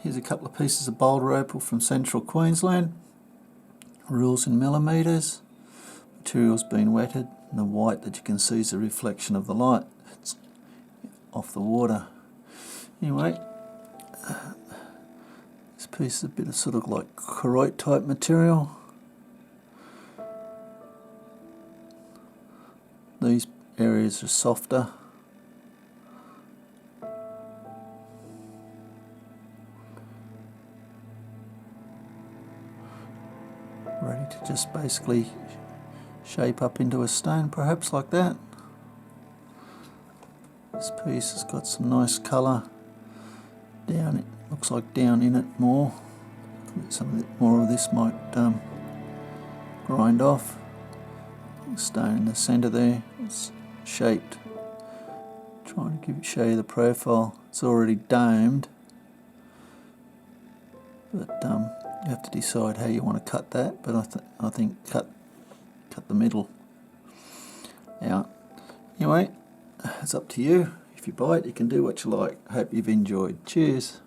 Here's a couple of pieces of Boulder Opal from central Queensland. Rules in millimetres. Material's been wetted, and the white that you can see is a reflection of the light. It's off the water. Anyway, this piece is a bit of sort of like Koroite type material. These areas are softer. Ready to just basically shape up into a stone, perhaps like that. This piece has got some nice colour down it, looks like down in it more. Some of it, more of this might grind off. Stone in the centre there, it's shaped. Trying to show you the profile. It's already domed, but you have to decide how you want to cut that. But I think cut the middle out. Anyway, it's up to you. If you buy it, you can do what you like. Hope you've enjoyed. Cheers.